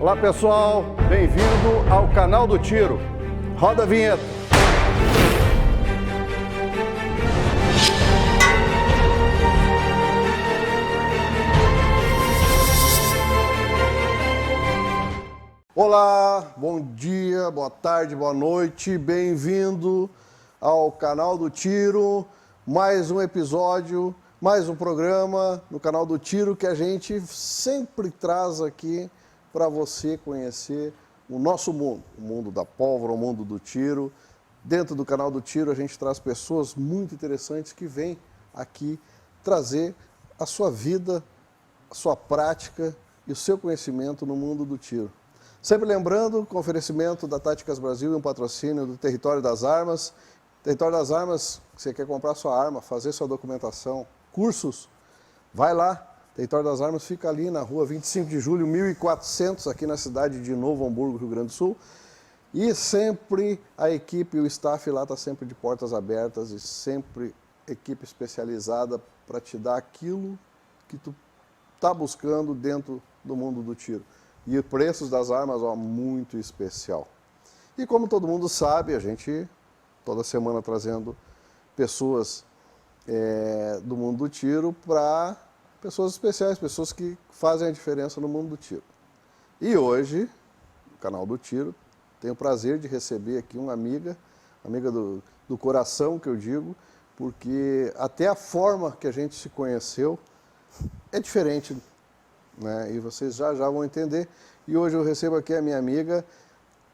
Olá pessoal, bem-vindo ao canal do Tiro. Roda a vinheta. Olá, bom dia, boa tarde, boa noite, bem-vindo ao canal do Tiro. Mais um episódio, mais um programa no canal do Tiro que a gente sempre traz aqui para você conhecer o nosso mundo, o mundo da pólvora, o mundo do tiro. Dentro do canal do Tiro a gente traz pessoas muito interessantes que vêm aqui trazer a sua vida, a sua prática e o seu conhecimento no mundo do tiro. Sempre lembrando, com oferecimento da Táticas Brasil e um patrocínio do Território das Armas. Território das Armas, você quer comprar sua arma, fazer sua documentação, cursos, vai lá. Território das Armas fica ali na rua 25 de julho, 1400, aqui na cidade de Novo Hamburgo, Rio Grande do Sul. E sempre a equipe, o staff lá está sempre de portas abertas e sempre equipe especializada para te dar aquilo que tu está buscando dentro do mundo do tiro. E os preços das armas, ó, muito especial. E como todo mundo sabe, a gente toda semana trazendo pessoas do mundo do tiro para pessoas especiais, pessoas que fazem a diferença no mundo do tiro. E hoje, no canal do Tiro, tenho o prazer de receber aqui uma amiga do coração, que eu digo, porque até a forma que a gente se conheceu é diferente, né? E vocês já vão entender. E hoje eu recebo aqui a minha amiga,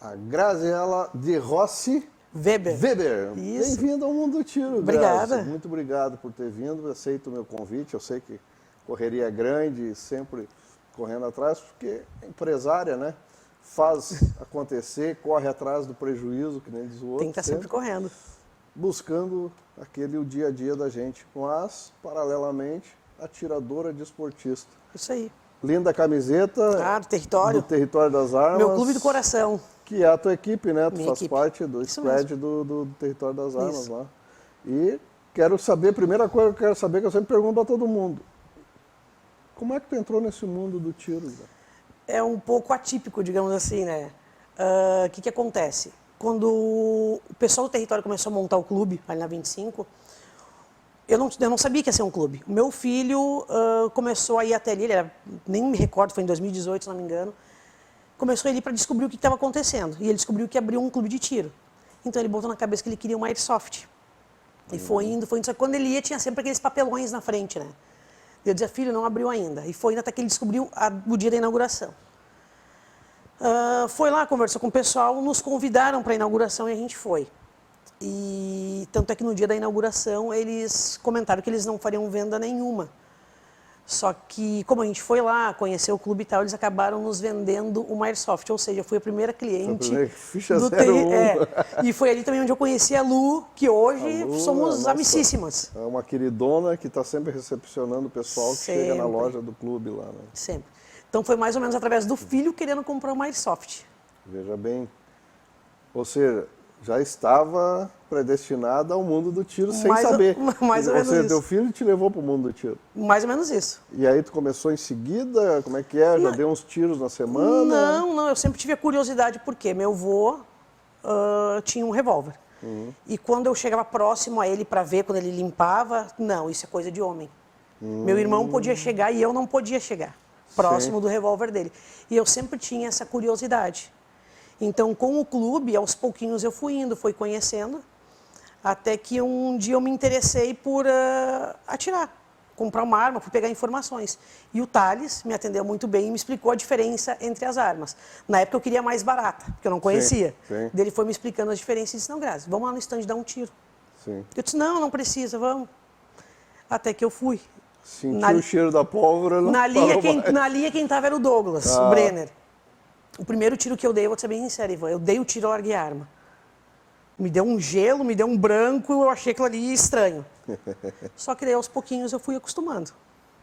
a Graziela de Rossi Weber. Bem-vinda ao mundo do tiro. Obrigada. Grazi. Muito obrigado por ter vindo, aceito o meu convite, eu sei que correria grande, sempre correndo atrás, porque é empresária, né? Faz acontecer, corre atrás do prejuízo, que nem diz o outro. Tem que estar sempre correndo. Buscando o dia a dia da gente, mas, paralelamente, atiradora de esportista. Isso aí. Linda camiseta. Ah, do Território. Do Território das Armas. Meu clube do coração. Que é a tua equipe, né? Tu Minha faz equipe. parte do Isso squad do Território das Armas Isso. lá. E quero saber, a primeira coisa que eu quero saber, que eu sempre pergunto a todo mundo. Como é que tu entrou nesse mundo do tiro? Né? É um pouco atípico, digamos assim, né? O que acontece? Quando o pessoal do Território começou a montar o clube, ali na 25, eu não sabia que ia ser um clube. O meu filho começou a ir até ali, nem me recordo, foi em 2018, se não me engano, começou a ir para descobrir o que estava acontecendo. E ele descobriu que abriu um clube de tiro. Então ele botou na cabeça que ele queria uma airsoft. E foi indo. Só que quando ele ia, tinha sempre aqueles papelões na frente, né? Eu dizia, filho, não abriu ainda. E foi indo até que ele descobriu o dia da inauguração. Foi lá, conversou com o pessoal, nos convidaram para a inauguração e a gente foi. E tanto é que no dia da inauguração eles comentaram que eles não fariam venda nenhuma. Só que, como a gente foi lá, conheceu o clube e tal, eles acabaram nos vendendo uma airsoft. Ou seja, eu fui a primeira cliente ficha do 01. E foi ali também onde eu conheci a Lu, que hoje somos nossa, amicíssimas. É uma queridona que está sempre recepcionando o pessoal que chega na loja do clube lá. Né? Sempre. Então foi mais ou menos através do filho querendo comprar uma airsoft. Veja bem. Ou seja, já estava predestinada ao mundo do tiro sem saber. Mais ou menos isso. Teu filho te levou para o mundo do tiro. Mais ou menos isso. E aí tu começou em seguida? Como é que é? Já deu uns tiros na semana? Não, eu sempre tive a curiosidade, porque meu avô tinha um revólver. E quando eu chegava próximo a ele para ver, quando ele limpava, não, isso é coisa de homem. Meu irmão podia chegar e eu não podia chegar próximo do revólver dele. E eu sempre tinha essa curiosidade. Então, com o clube, aos pouquinhos eu fui indo, fui conhecendo, até que um dia eu me interessei por atirar, comprar uma arma, fui pegar informações. E o Thales me atendeu muito bem e me explicou a diferença entre as armas. Na época eu queria mais barata, porque eu não conhecia. Sim. Ele foi me explicando as diferenças e disse, não, Grazi, vamos lá no stand dar um tiro. Sim. Eu disse, não precisa, vamos. Até que eu fui. Sentiu o cheiro da pólvora, não na linha quem estava era o Douglas, o Brenner. O primeiro tiro que eu dei, eu vou ser bem sincero, Ivan, eu dei o tiro, eu larguei a arma. Me deu um gelo, me deu um branco, eu achei aquilo ali estranho. Só que daí aos pouquinhos eu fui acostumando.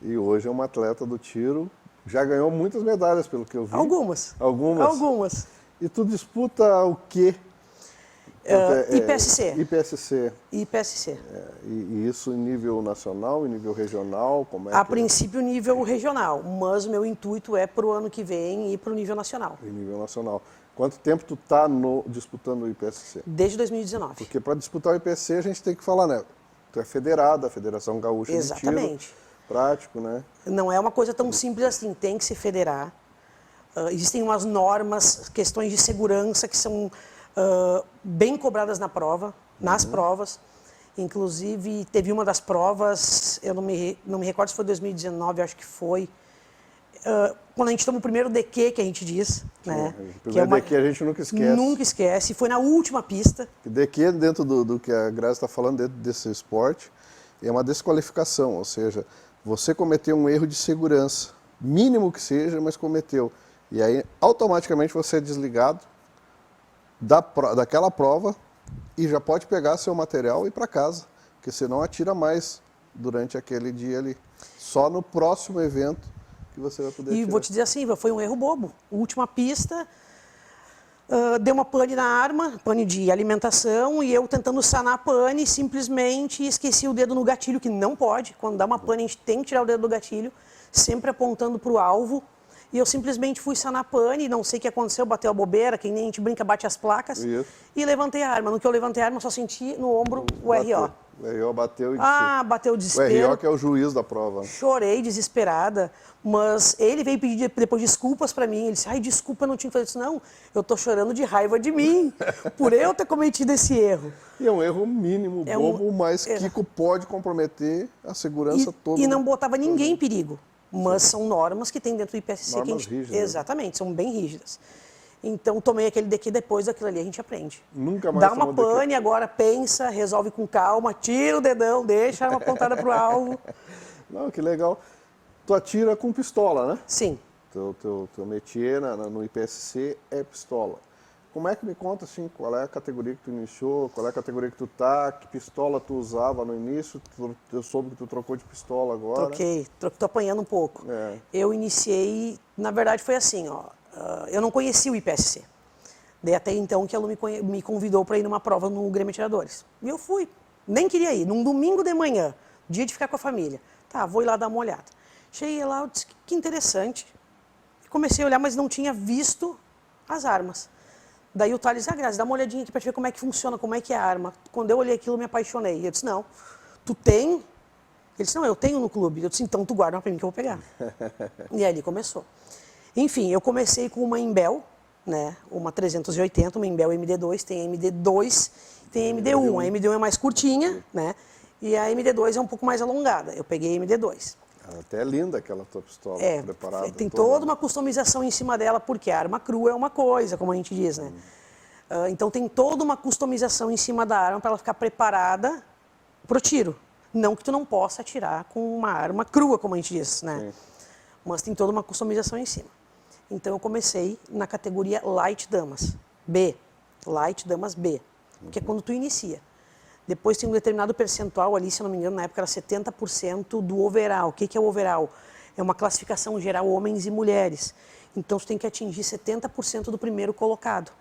E hoje é uma atleta do tiro, já ganhou muitas medalhas, pelo que eu vi. Algumas. Algumas? Algumas. E tu disputa o quê? IPSC. IPSC. IPSC. E isso em nível nacional, em nível regional? Como é A que princípio, nível regional, mas o meu intuito é para o ano que vem ir para o nível nacional. Em nível nacional. Quanto tempo tu tá disputando o IPSC? Desde 2019. Porque para disputar o IPSC a gente tem que falar, né? Tu é federado, a Federação Gaúcha de Tiro. Exatamente. Prático, né? Não é uma coisa tão simples assim, tem que se federar. Existem umas normas, questões de segurança que são bem cobradas na prova, nas provas. Inclusive, teve uma das provas, eu não me recordo se foi 2019, acho que foi, quando a gente toma o primeiro DQ, que a gente diz, né? O primeiro DQ a gente nunca esquece. Nunca esquece, foi na última pista. DQ, dentro do que a Grazi está falando, dentro desse esporte, é uma desqualificação, ou seja, você cometeu um erro de segurança, mínimo que seja, mas cometeu. E aí, automaticamente, você é desligado daquela prova e já pode pegar seu material e ir para casa, porque você não atira mais durante aquele dia ali. Só no próximo evento que você vai poder atirar. E vou te dizer assim, foi um erro bobo. Última pista, deu uma pane na arma, pane de alimentação, e eu tentando sanar a pane, simplesmente esqueci o dedo no gatilho, que não pode. Quando dá uma pane, a gente tem que tirar o dedo do gatilho, sempre apontando para o alvo. E eu simplesmente fui sanar a pane, não sei o que aconteceu, bateu a bobeira, que nem a gente brinca, bate as placas. Isso. E levantei a arma. No que eu levantei a arma, eu só senti no ombro o RO. O RO bateu e bateu o o desespero. RO que é o juiz da prova. Chorei, desesperada, mas ele veio pedir depois desculpas para mim. Ele disse, ai, desculpa, eu não tinha feito isso. Não, eu tô chorando de raiva de mim, por eu ter cometido esse erro. E é um erro mínimo, bobo, mas que pode comprometer a segurança toda. E não botava ninguém em perigo. Mas são normas que tem dentro do IPSC. Normas rígidas. Exatamente, são bem rígidas. Então, tomei aquele DQ, depois daquilo ali a gente aprende. Nunca mais dá uma pane, agora pensa, resolve com calma, tira o dedão, deixa a arma apontada pro alvo. Não, que legal. Tu atira com pistola, né? Sim. Teu métier no IPSC é pistola. Como é que me conta, assim, qual é a categoria que tu iniciou, qual é a categoria que tu tá, que pistola tu usava no início? Eu soube que tu trocou de pistola agora. Troquei, tô apanhando um pouco. Eu iniciei, na verdade foi assim, ó, eu não conhecia o IPSC. Daí até então que ela me convidou para ir numa prova no Grêmio Atiradores. E eu fui, nem queria ir, num domingo de manhã, dia de ficar com a família. Tá, vou ir lá dar uma olhada. Cheguei lá, eu disse, que interessante. Comecei a olhar, mas não tinha visto as armas. Daí o Thales, Grazi, dá uma olhadinha aqui para ver como é que funciona, como é que é a arma. Quando eu olhei aquilo, eu me apaixonei. Eu disse, não, tu tem? Ele disse, não, eu tenho no clube. Eu disse, então tu guarda uma para mim que eu vou pegar. E aí ele começou. Enfim, eu comecei com uma Imbel, né, uma 380, uma Imbel MD2, tem a MD2, tem a MD1. A MD1 é mais curtinha, né, e a MD2 é um pouco mais alongada. Eu peguei a MD2. Até é linda aquela tua pistola, preparada. Tem toda uma customização em cima dela, porque a arma crua é uma coisa, como a gente diz, né? Então tem toda uma customização em cima da arma para ela ficar preparada pro tiro. Não que tu não possa atirar com uma arma crua, como a gente diz, né? Mas tem toda uma customização em cima. Então eu comecei na categoria Light Damas, B. Light Damas B, que é quando tu inicia. Depois tem um determinado percentual ali, se eu não me engano, na época era 70% do overall. O que é o overall? É uma classificação geral homens e mulheres. Então, você tem que atingir 70% do primeiro colocado.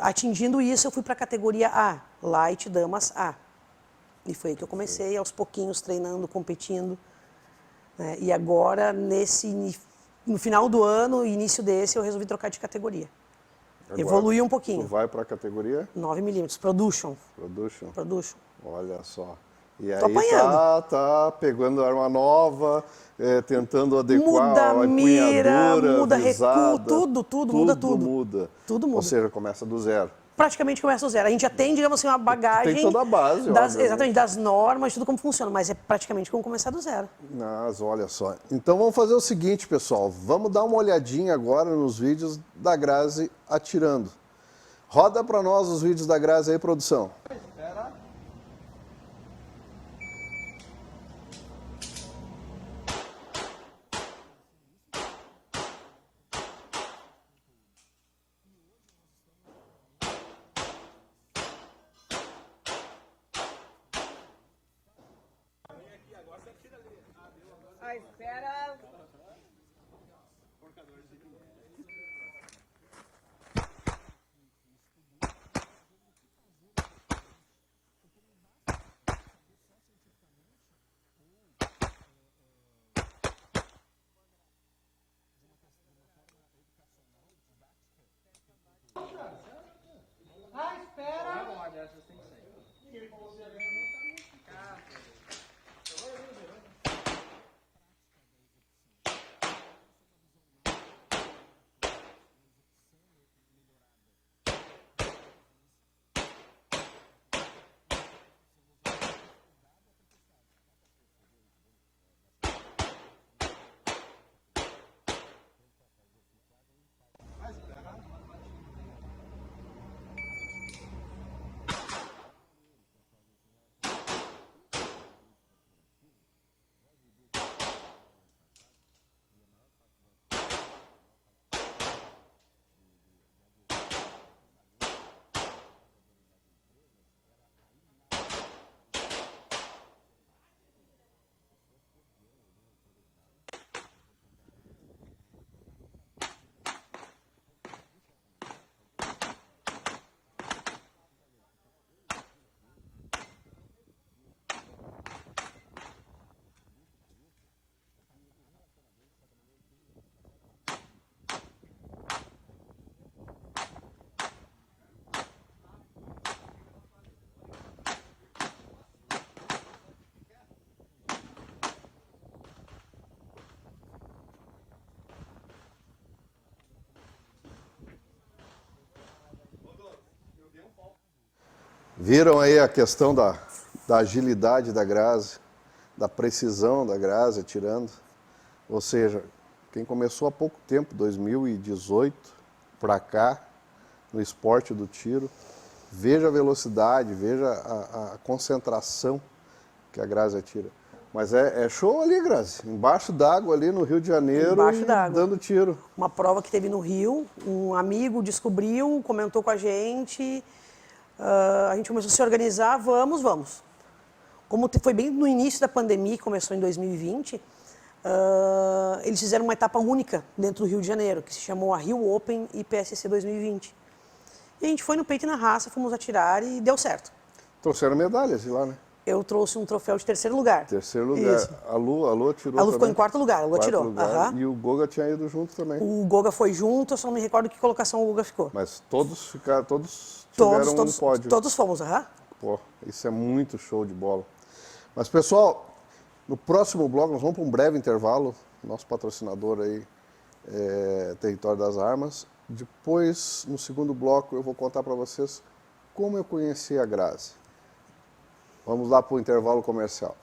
Atingindo isso, eu fui para a categoria A, Light Damas A. E foi aí que eu comecei, aos pouquinhos, treinando, competindo. Né? E agora, no final do ano, início desse, eu resolvi trocar de categoria. Agora, evoluir um pouquinho. Tu vai para a categoria? 9mm, Production. Production. Olha só. E Tô aí apanhando. tá pegando arma nova, tentando adequar muda a mira, muda visada, recuo, tudo muda. Tudo muda. Ou seja, começa do zero. Praticamente começa do zero. A gente já tem, digamos assim, uma bagagem... Tem toda a base, exatamente, das normas, de tudo como funciona, mas é praticamente como começar do zero. Mas olha só. Então vamos fazer o seguinte, pessoal. Vamos dar uma olhadinha agora nos vídeos da Grazi atirando. Roda para nós os vídeos da Grazi aí, produção. Espera. Viram aí a questão da agilidade da Grazi, da precisão da Grazi atirando? Ou seja, quem começou há pouco tempo, 2018, para cá, no esporte do tiro, veja a velocidade, veja a concentração que a Grazi atira. Mas é show ali, Grazi, embaixo d'água ali no Rio de Janeiro, Embaixo d'água. dando tiro. Uma prova que teve no Rio, um amigo descobriu, comentou com a gente começou a se organizar, vamos. Como foi bem no início da pandemia, que começou em 2020, eles fizeram uma etapa única dentro do Rio de Janeiro, que se chamou a Rio Open e PSC 2020. E a gente foi no peito e na raça, fomos atirar e deu certo. Trouxeram medalhas de lá, né? Eu trouxe um troféu de terceiro lugar. Terceiro lugar. Isso. A Lu tirou A Lu ficou também. em quarto lugar, a Lu atirou. Lugar. E o Goga tinha ido junto também. O Goga foi junto, eu só não me recordo que colocação o Goga ficou. Mas todos tiveram um pódio. Todos fomos, Pô, isso é muito show de bola. Mas, pessoal, no próximo bloco nós vamos para um breve intervalo. Nosso patrocinador aí, Território das Armas. Depois, no segundo bloco, eu vou contar para vocês como eu conheci a Grazi. Vamos lá para o intervalo comercial.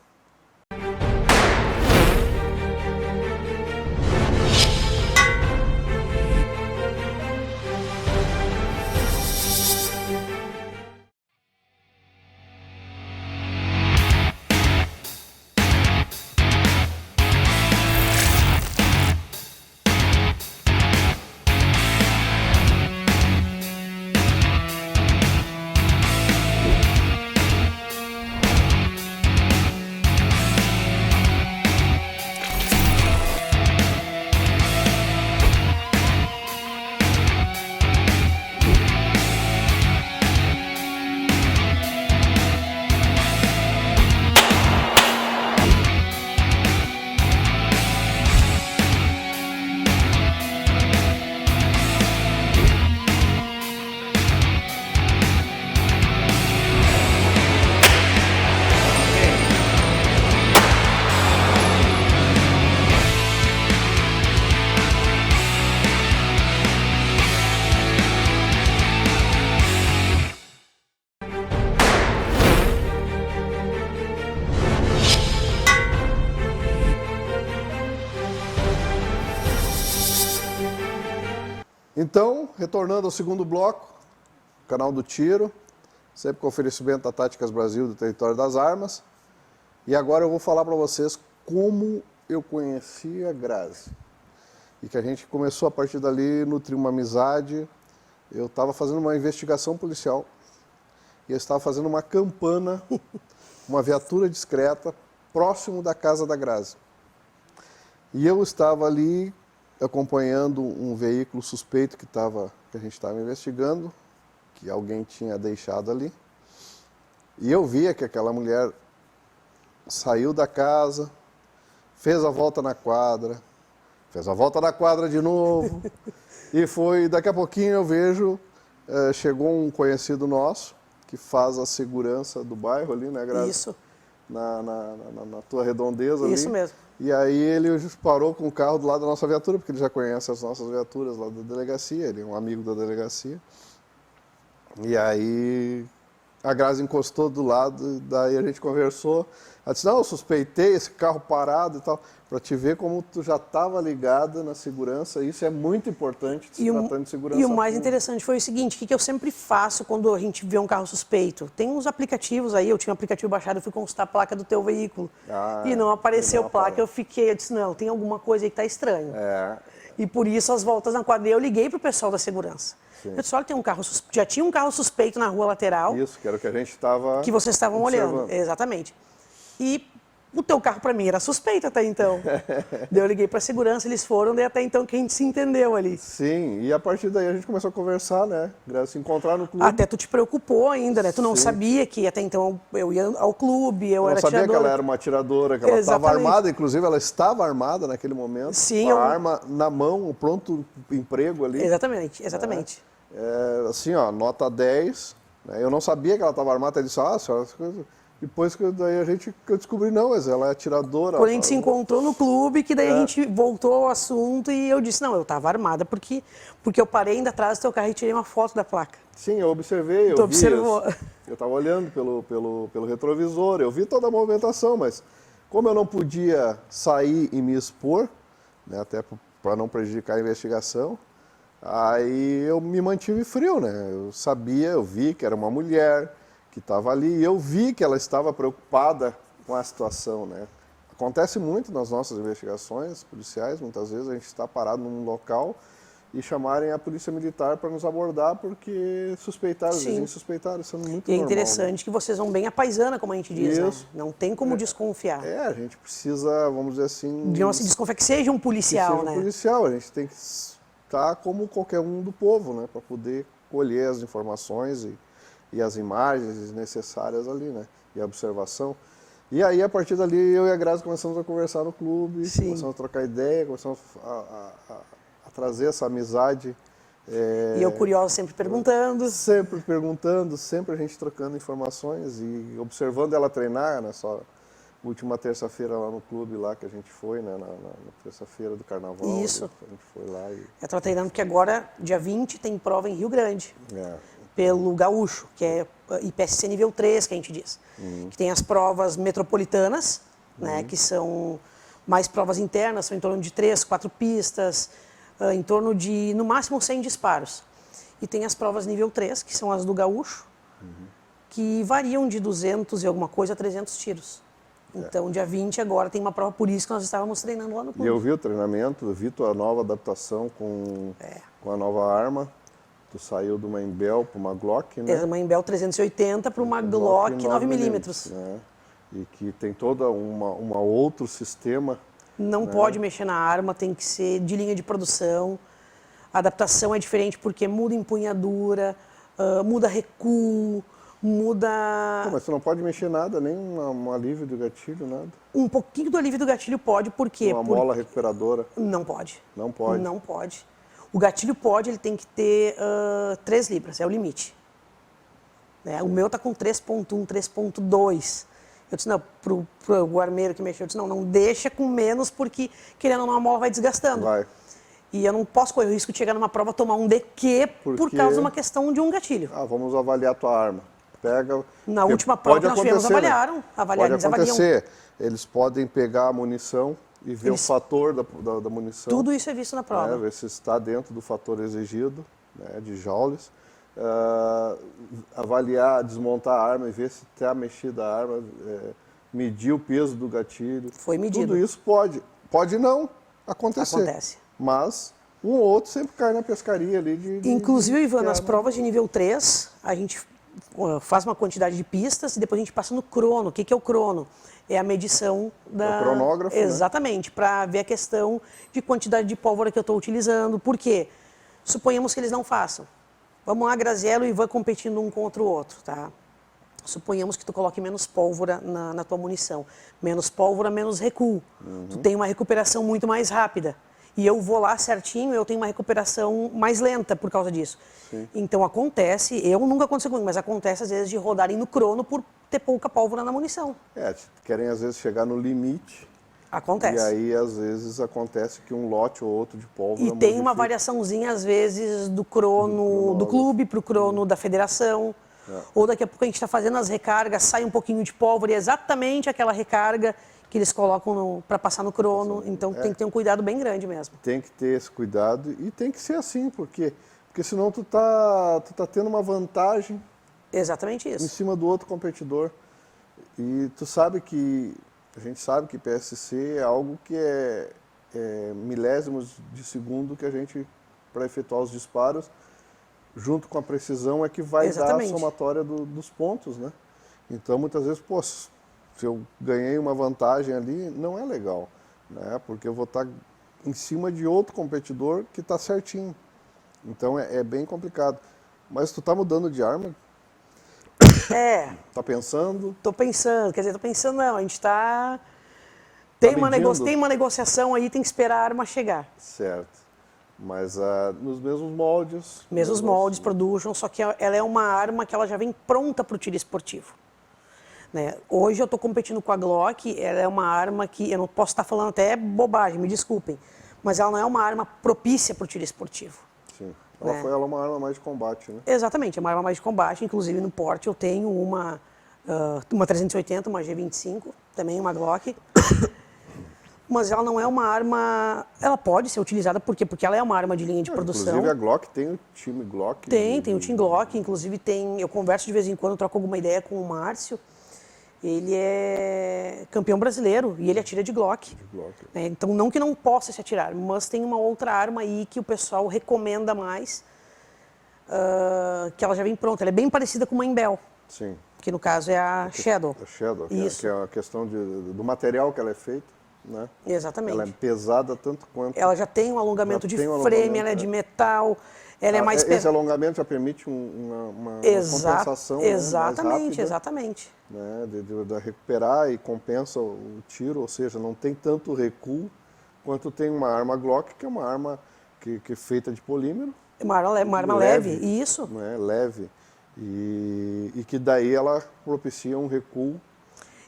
Então, retornando ao segundo bloco, canal do Tiro, sempre com oferecimento da Táticas Brasil do Território das Armas. E agora eu vou falar para vocês como eu conheci a Grazi. E que a gente começou a partir dali, nutrir uma amizade. Eu estava fazendo uma investigação policial e eu estava fazendo uma campana, uma viatura discreta, próximo da casa da Grazi. E eu estava ali acompanhando um veículo suspeito que a gente estava investigando, que alguém tinha deixado ali. E eu via que aquela mulher saiu da casa, fez a volta na quadra, fez a volta na quadra de novo, e foi, daqui a pouquinho eu vejo, chegou um conhecido nosso, que faz a segurança do bairro ali, né, Grazi? Isso. Na tua redondeza ali. Isso mesmo. E aí ele parou com o carro do lado da nossa viatura, porque ele já conhece as nossas viaturas lá da delegacia, ele é um amigo da delegacia. E aí a Grazi encostou do lado, daí a gente conversou. Ela disse, não, eu suspeitei esse carro parado e tal, para te ver como tu já estava ligada na segurança. Isso é muito importante, se tratando de segurança. E o mais interessante foi o seguinte, o que eu sempre faço quando a gente vê um carro suspeito? Tem uns aplicativos aí, eu tinha um aplicativo baixado, eu fui consultar a placa do teu veículo. E não apareceu placa, eu disse, não, tem alguma coisa aí que está estranho. E por isso as voltas na quadrilha, eu liguei para o pessoal da segurança. Sim. Eu disse, olha, já tinha um carro suspeito na rua lateral. Isso, que era o que a gente estava que vocês estavam olhando, exatamente. E o teu carro para mim era suspeito até então. Daí eu liguei para a segurança, eles foram, daí até então que a gente se entendeu ali. Sim, e a partir daí a gente começou a conversar, né? Se encontrar no clube. Até tu te preocupou ainda, né? Tu não sabia que até então eu ia ao clube, eu era atiradora. Eu sabia que ela era uma atiradora, que ela estava armada, inclusive ela estava armada naquele momento. Sim. Com a arma na mão, o pronto emprego ali. Exatamente, exatamente. Assim, ó, nota 10. Né? Eu não sabia que ela estava armada, ela disse, senhora... Depois que daí eu descobri, não, mas ela é atiradora. Quando a gente se encontrou no clube, que daí a gente voltou ao assunto e eu disse, não, eu estava armada porque eu parei ainda atrás do teu carro e tirei uma foto da placa. Sim, eu observei, Tu observou. Eu estava olhando pelo retrovisor, eu vi toda a movimentação, mas como eu não podia sair e me expor, né, até para não prejudicar a investigação, aí eu me mantive frio, né? Eu vi que era uma mulher que estava ali, e eu vi que ela estava preocupada com a situação, né? Acontece muito nas nossas investigações policiais, muitas vezes a gente está parado num local e chamarem a polícia militar para nos abordar porque suspeitaram, os vizinhos suspeitaram, isso é muito normal. E é interessante, né? Que vocês vão bem à paisana, como a gente diz, né? Não tem como desconfiar. A gente precisa, vamos dizer assim... De não se desconfiar que seja um policial, que seja né? Um policial, a gente tem que estar como qualquer um do povo, né? Para poder colher as informações e as imagens necessárias ali, né? E a observação. E aí, a partir dali, eu e a Grazi começamos a conversar no clube, começamos a trocar ideia, começamos a trazer essa amizade. E eu curiosa sempre perguntando. Sempre perguntando, sempre a gente trocando informações e observando ela treinar, né? Só última terça-feira lá no clube lá que a gente foi, né? Na terça-feira do carnaval. Isso. A gente foi lá e... Eu estava treinando porque agora, dia 20, tem prova em Rio Grande. Pelo Gaúcho, que é IPSC nível 3, que a gente diz. Que tem as provas metropolitanas, né, que são mais provas internas, são em torno de 3, 4 pistas, em torno de, no máximo, 100 disparos. E tem as provas nível 3, que são as do Gaúcho, que variam de 200 e alguma coisa a 300 tiros. Então, dia 20 agora tem uma prova, por isso que nós estávamos treinando lá no clube. E eu vi o treinamento, eu vi tua nova adaptação com a nova arma. Tu saiu de uma Imbel para uma Glock, né? Uma Imbel 380 para uma Glock 9mm. Né? E que tem todo um outro sistema. Não pode mexer na arma, tem que ser de linha de produção. A adaptação é diferente porque muda empunhadura, muda recuo, muda... Não, mas tu não pode mexer nada, nem um alívio do gatilho, nada? Um pouquinho do alívio do gatilho pode, por quê? Uma mola recuperadora? Não pode. Não pode? Não pode. O gatilho pode, ele tem que ter 3 libras, é o limite. O meu tá com 3.1, 3.2. Eu disse, não, pro armeiro que mexeu, eu disse, não deixa com menos, porque querendo ou não, a mola vai desgastando. Vai. E eu não posso correr o risco de chegar numa prova tomar um DQ por causa de uma questão de um gatilho. Vamos avaliar a tua arma. Pega... Na última prova que nós tivemos, avaliaram. Né? Pode acontecer. Eles podem pegar a munição e ver o fator da munição. Tudo isso é visto na prova. Ver se está dentro do fator exigido, né, de joules. Avaliar, desmontar a arma e ver se está mexida a arma, medir o peso do gatilho. Foi medido. Tudo isso pode não acontecer. Acontece. Mas um ou outro sempre cai na pescaria ali. Inclusive, Ivan, nas provas de nível 3, a gente faz uma quantidade de pistas e depois a gente passa no crono. O que é o crono? É a medição da... O cronógrafo, exatamente, né? Para ver a questão de quantidade de pólvora que eu estou utilizando. Por quê? Suponhamos que eles não façam. Vamos lá, Graziello e Ivan competindo um contra o outro, tá? Suponhamos que tu coloque menos pólvora na tua munição. Menos pólvora, menos recuo. Tu tem uma recuperação muito mais rápida. e eu vou lá certinho, eu tenho uma recuperação mais lenta por causa disso. Sim. Então acontece, eu nunca aconteceu comigo, mas acontece às vezes de rodarem no crono por ter pouca pólvora na munição. Querem às vezes chegar no limite. Acontece. E aí, às vezes, acontece que um lote ou outro de pólvora E tem uma modifica. variaçãozinha, às vezes, do crono do clube para o crono da federação. Ou daqui a pouco a gente está fazendo as recargas, sai um pouquinho de pólvora e é exatamente aquela recarga que eles colocam para passar no crono. Então tem que ter um cuidado bem grande mesmo. Tem que ter esse cuidado e tem que ser assim, porque senão tu tá tendo uma vantagem Exatamente em isso. cima do outro competidor. E tu sabe que, a gente sabe que PSC é algo que é milésimos de segundo que a gente, para efetuar os disparos, junto com a precisão, é que vai Exatamente. dar a somatória dos pontos, né? Então, muitas vezes, pô, se eu ganhei uma vantagem ali, não é legal, né? Porque eu vou estar em cima de outro competidor que está certinho. Então, é bem complicado. Mas tu tá mudando de arma? Tá pensando? Tô pensando, quer dizer, tô pensando não, a gente tá... Tem uma negociação aí, tem que esperar a arma chegar. Certo. Mas nos mesmos moldes. Mesmos moldes, production, só que ela é uma arma que ela já vem pronta para o tiro esportivo. Né? Hoje eu estou competindo com a Glock, ela é uma arma que, eu não posso estar falando até bobagem, me desculpem, mas ela não é uma arma propícia para o tiro esportivo. Sim. Ela foi uma arma mais de combate, né? Exatamente, é uma arma mais de combate, inclusive no porte eu tenho uma 380, uma G25, também uma Glock. Mas ela não é uma arma... Ela pode ser utilizada, por quê? Porque ela é uma arma de linha de produção. Inclusive a Glock tem o time Glock. Tem o time Glock, inclusive tem... Eu converso de vez em quando, troco alguma ideia com o Márcio. Ele é campeão brasileiro e ele atira de Glock. Né? Então, não que não possa se atirar, mas tem uma outra arma aí que o pessoal recomenda mais, que ela já vem pronta. Ela é bem parecida com uma Imbel. Sim. Que no caso é a Shadow. A Shadow, Isso. que é a questão do material que ela é feita. Né? Exatamente. Ela é pesada tanto quanto... Ela já tem um alongamento de frame, ela é de metal, ela é mais... Esse alongamento já permite uma compensação, exatamente, mais rápida, exatamente. Né? De recuperar e compensa o tiro, ou seja, não tem tanto recuo quanto tem uma arma Glock, que é uma arma que é feita de polímero. Uma arma leve, isso. Né? Leve. E que daí ela propicia um recuo.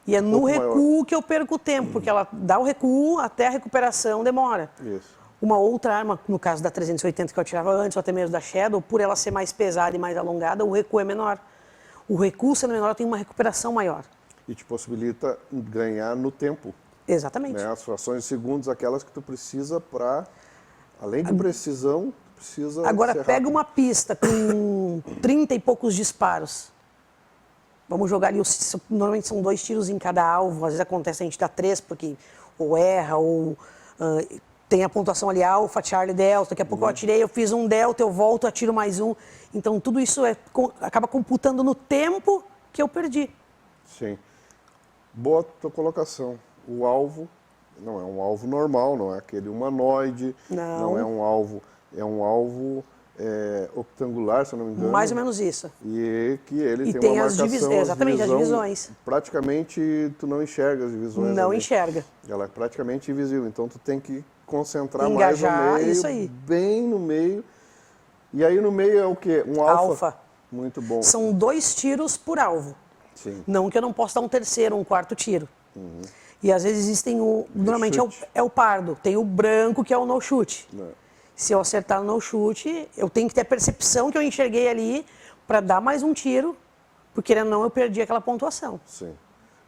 E é no recuo que eu perco o tempo, porque ela dá o recuo até a recuperação demora. Isso. Uma outra arma, no caso da 380 que eu atirava antes, ou até mesmo da Shadow, por ela ser mais pesada e mais alongada, o recuo é menor. O recuo sendo menor tem uma recuperação maior. E te possibilita ganhar no tempo. Exatamente. Né? As frações de segundos, aquelas que tu precisa para, além de precisão, tu precisa... Agora pega uma pista com 30 e poucos disparos. Vamos jogar ali, normalmente são 2 tiros em cada alvo, às vezes acontece a gente dá 3 porque ou erra, ou tem a pontuação ali Alpha, Charlie, Delta, daqui a pouco eu atirei, eu fiz um Delta, eu volto, atiro mais um. Então tudo isso acaba computando no tempo que eu perdi. Sim. Boa tua colocação. O alvo não é um alvo normal, não é aquele humanoide, não é um alvo, é um alvo octangular, se eu não me engano. Mais ou menos isso. E que ele tem tem uma as marcação, exatamente, as divisões. Praticamente tu não enxerga as divisões. Não ali. Enxerga. Ela é praticamente invisível, então tu tem que concentrar Engajar, mais no meio, isso aí. bem no meio. E aí no meio é o quê? Um alfa. Muito bom. São 2 tiros por alvo. Sim. Não que eu não possa dar um terceiro, um quarto tiro. E às vezes existem normalmente é o pardo, tem o branco que é o no shoot. Se eu acertar no no shoot, eu tenho que ter a percepção que eu enxerguei ali para dar mais um tiro, porque não eu perdi aquela pontuação. Sim.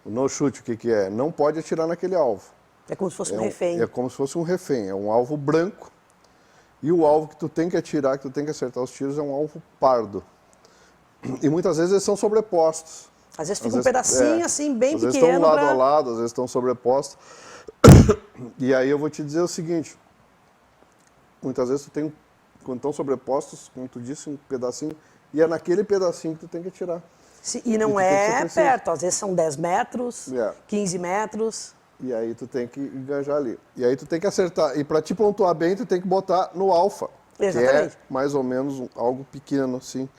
O no shoot, o que é? Não pode atirar naquele alvo. É como se fosse um refém. É como se fosse um refém, é um alvo branco. E o alvo que tu tem que atirar, que tu tem que acertar os tiros, é um alvo pardo. E muitas vezes eles são sobrepostos. Às vezes fica um pedacinho assim, bem pequeno. Às vezes estão lado a lado, às vezes estão sobrepostos. E aí eu vou te dizer o seguinte, muitas vezes tu tem, quando estão sobrepostos, como tu disse, um pedacinho, e é naquele pedacinho que tu tem que atirar. E não é perto, às vezes são 10 metros, 15 metros. E aí tu tem que engajar ali. E aí tu tem que acertar. E para te pontuar bem, tu tem que botar no alfa. Exatamente. Que é mais ou menos algo pequeno, assim.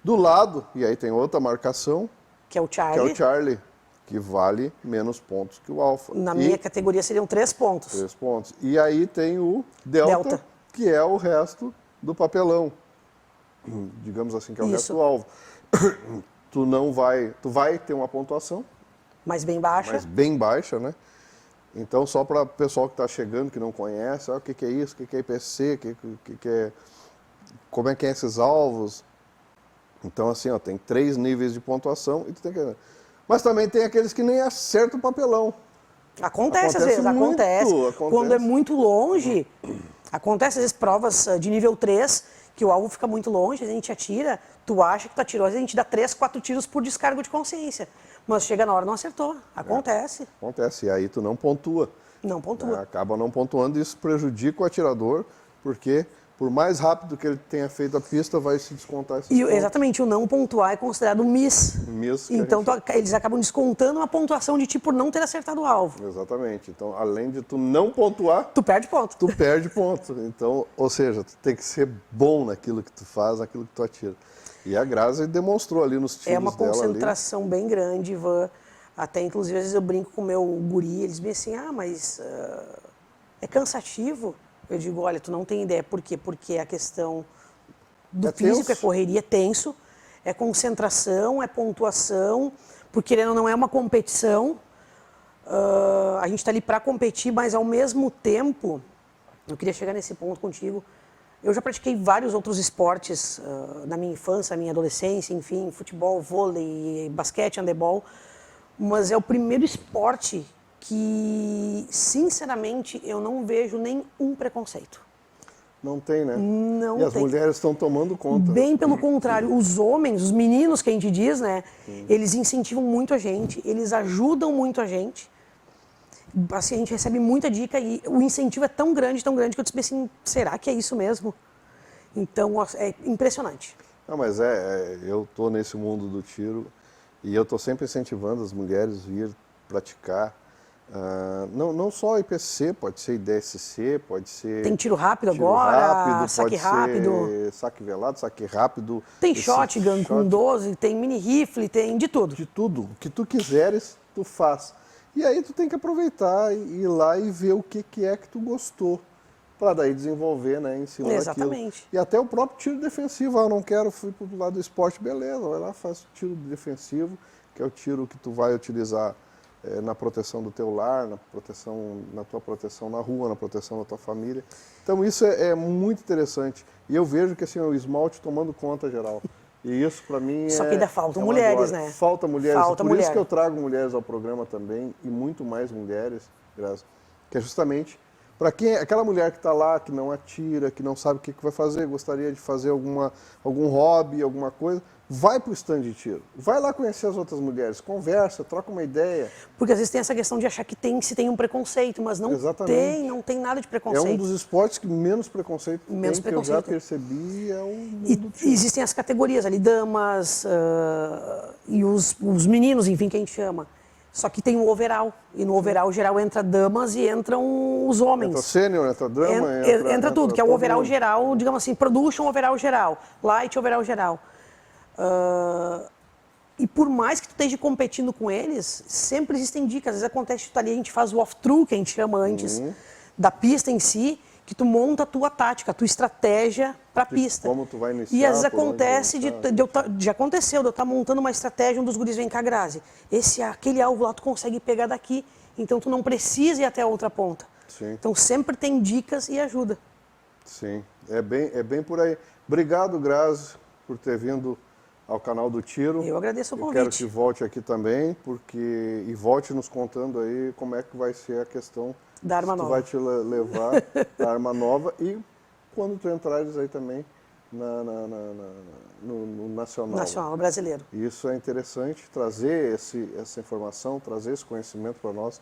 Do lado, e aí tem outra marcação. Que é o Charlie. Que é o Charlie. que vale menos pontos que o alfa. Na minha categoria seriam 3 pontos. 3 pontos. E aí tem o delta, que é o resto do papelão. Digamos assim, que é o resto do alvo. Tu vai ter uma pontuação. Mas bem baixa. Mas bem baixa, né? Então, só para o pessoal que está chegando, que não conhece, o que é isso, o que é IPC, como é que é esses alvos. Então, assim, ó, tem 3 níveis de pontuação e tu tem que... Mas também tem aqueles que nem acertam o papelão. Acontece às vezes, acontece. Quando é muito longe, acontece às vezes provas de nível 3, que o alvo fica muito longe, a gente atira, tu acha que tu atirou, às vezes a gente dá 3, 4 tiros por descargo de consciência. Mas chega na hora não acertou. Acontece. Acontece, e aí tu não pontua. Não pontua. Acaba não pontuando e isso prejudica o atirador, porque por mais rápido que ele tenha feito a pista, vai se descontar esses pontos. Exatamente, o não pontuar é considerado miss. Então eles acabam descontando uma pontuação de ti por não ter acertado o alvo. Exatamente. Então, além de tu não pontuar... Tu perde ponto. Tu perde ponto. Então, ou seja, tu tem que ser bom naquilo que tu faz, naquilo que tu atira. E a Grazi demonstrou ali nos tiros dela. É uma concentração bem grande, Ivan. Até, inclusive, às vezes eu brinco com o meu guri, eles me dizem assim, mas é cansativo. Eu digo, olha, tu não tem ideia. Por quê? Porque a questão do físico tenso. É correria, é tenso, é concentração, é pontuação, porque não é uma competição. A gente está ali para competir, mas ao mesmo tempo, eu queria chegar nesse ponto contigo, eu já pratiquei vários outros esportes na minha infância, na minha adolescência, enfim, futebol, vôlei, basquete, handebol, mas é o primeiro esporte que, sinceramente, eu não vejo nenhum preconceito. Não tem, né? Não tem. E as mulheres estão tomando conta. Bem pelo contrário, os homens, os meninos que a gente diz, né? Eles incentivam muito a gente, eles ajudam muito a gente. Assim, a gente recebe muita dica e o incentivo é tão grande que eu disse assim, será que é isso mesmo? Então, é impressionante. Não, mas eu estou nesse mundo do tiro e eu estou sempre incentivando as mulheres a vir praticar. Não só IPC, pode ser IDSC, pode ser... Tem tiro rápido agora, saque rápido. Saque velado, saque rápido. Tem shotgun com 12, tem mini rifle, tem de tudo. De tudo. O que tu quiseres, tu faz. E aí tu tem que aproveitar e ir lá e ver o que é que tu gostou, para daí desenvolver, né, em cima Exatamente. daquilo. E até o próprio tiro defensivo, eu não quero, fui pro lado do esporte, beleza, vai lá, faz o tiro defensivo, que é o tiro que tu vai utilizar na proteção do teu lar, na tua proteção na rua, na proteção da tua família. Então isso é muito interessante. E eu vejo que assim, o esmalte tomando conta geral. E isso para mim Só que ainda faltam mulheres, né? Falta mulheres. Falta por mulher. Isso que eu trago mulheres ao programa também, e muito mais mulheres, Grazi, que é justamente para aquela mulher que está lá, que não atira, que não sabe o que vai fazer, gostaria de fazer algum hobby, alguma coisa, vai para o stand de tiro. Vai lá conhecer as outras mulheres, conversa, troca uma ideia. Porque às vezes tem essa questão de achar que se tem um preconceito, mas não tem nada de preconceito. É um dos esportes que menos preconceito tem, que eu já percebi, é o mundo do tiro. Existem as categorias ali, damas e os meninos, enfim, que a gente chama. Só que tem o overall, e no overall geral entra damas e entram os homens. Entra sênior, entra dama, entra tudo, que é o overall geral, digamos assim, production overall geral, light overall geral. E por mais que tu esteja competindo com eles, sempre existem dicas. Às vezes acontece que tu tá ali, a gente faz o off-through, que a gente chama antes da pista em si, que tu monta a tua tática, a tua estratégia para a pista. Como tu vai iniciar, e às vezes acontece, já aconteceu, de eu estar montando uma estratégia, um dos guris vem cá, Grazi, aquele alvo lá tu consegue pegar daqui, então tu não precisa ir até a outra ponta. Sim. Então sempre tem dicas e ajuda. Sim, é bem por aí. Obrigado, Grazi, por ter vindo ao canal do Tiro. Eu agradeço o convite. Eu quero que volte aqui também, e volte nos contando aí como é que vai ser a questão da arma nova. Tu vai te levar a arma nova e quando tu entrares aí também no nacional. Nacional, brasileiro. Isso é interessante, trazer essa informação, trazer esse conhecimento para nós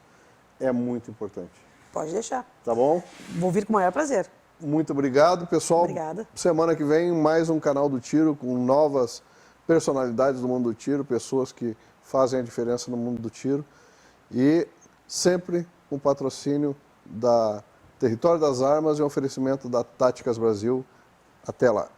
é muito importante. Pode deixar. Tá bom? Vou vir com o maior prazer. Muito obrigado, pessoal. Obrigada. Semana que vem, mais um canal do Tiro com novas personalidades do mundo do tiro, pessoas que fazem a diferença no mundo do tiro. E sempre com patrocínio da Território das Armas e um oferecimento da Táticas Brasil. Até lá.